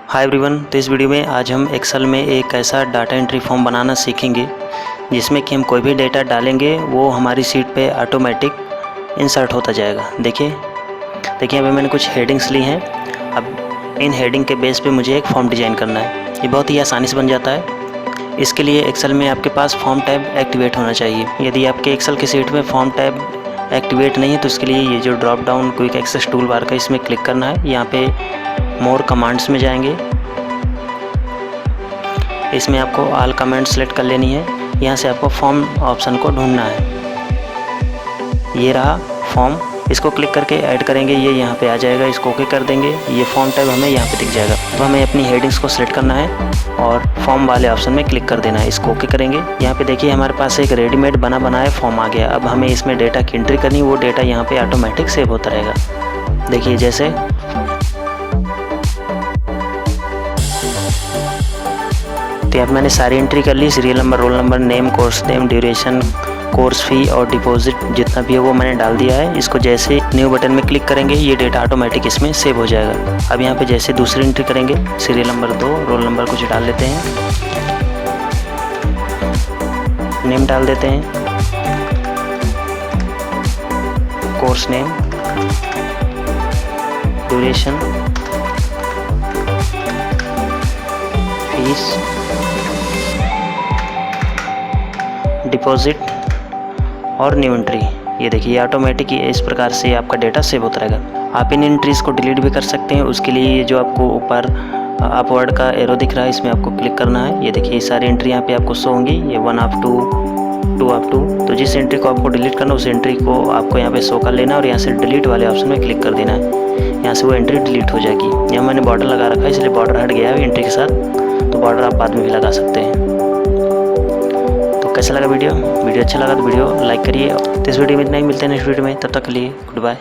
Hi everyone, तो इस video में आज हम एक्सेल में एक ऐसा डाटा एंट्री फॉर्म बनाना सीखेंगे जिसमें कि हम कोई भी डेटा डालेंगे वो हमारी शीट पे ऑटोमेटिक इंसर्ट होता जाएगा। देखिए अभी मैंने कुछ हेडिंग्स ली हैं। अब इन हेडिंग के बेस पे मुझे एक फॉर्म डिज़ाइन करना है। ये बहुत ही आसानी से बन जाता है। इसके लिए एक्सेल में आपके पास फॉर्म टैब एक्टिवेट होना चाहिए। यदि आपके एक्सेल की शीट में फॉर्म टैब एक्टिवेट नहीं है तो इसके लिए ये जो drop down quick access tool bar का इसमें क्लिक करना है। यहाँ पे मोर कमांड्स में जाएंगे, इसमें आपको ऑल कमेंट सेलेक्ट कर लेनी है। यहाँ से आपको फॉर्म ऑप्शन को ढूंढना है। ये रहा फॉर्म, इसको क्लिक करके ऐड करेंगे, ये यहाँ पे आ जाएगा। इसको ओके कर देंगे, ये फॉर्म टैब हमें यहाँ पे दिख जाएगा। तो हमें अपनी हेडिंग्स को सिलेक्ट करना है और फॉर्म वाले ऑप्शन में क्लिक कर देना है। इसको ओके करेंगे। यहाँ पे देखिए हमारे पास एक रेडीमेड बना बनाया फॉर्म आ गया। अब हमें इसमें डेटा की एंट्री करनी, वो डेटा यहाँ पे ऑटोमेटिक सेव होता रहेगा। देखिए जैसे तो अब मैंने सारी एंट्री कर ली। Serial number, roll number, name, course name, duration, course fee और डिपॉजिट जितना भी है वो मैंने डाल दिया है। इसको जैसे न्यू बटन में क्लिक करेंगे ये डेटा ऑटोमेटिक इसमें सेव हो जाएगा। अब यहाँ पे जैसे दूसरी एंट्री करेंगे, सीरियल नंबर 2, रोल नंबर कुछ डाल देते हैं, नेम डाल देते हैं, course name, duration, fees, deposit और न्यू एंट्री। ये देखिए ऑटोमेटिक इस प्रकार से आपका डेटा सेव होता रहेगा। आप इन एंट्रीज़ को डिलीट भी कर सकते हैं। उसके लिए ये जो आपको ऊपर अपवर्ड का एरो दिख रहा है इसमें आपको क्लिक करना है। ये देखिए सारी एंट्री यहाँ पे आपको शो होंगी, ये 1 ऑफ 2, 2 ऑफ 2। तो जिस एंट्री को आपको डिलीट करना है उस एंट्री को आपको यहाँ पे शो कर लेना और यहाँ से डिलीट वाले ऑप्शन में क्लिक कर देना है। यहाँ से वो एंट्री डिलीट हो जाएगी। यहाँ मैंने बॉर्डर लगा रखा है इसलिए बॉर्डर हट गया है एंट्री के साथ। तो बॉर्डर आप बाद में भी लगा सकते हैं। कैसा लगा वीडियो अच्छा लगा तो वीडियो लाइक करिए। तो इस वीडियो में इतना ही, मिलते हैं नेक्स्ट वीडियो में। तब तक के लिए गुड बाय।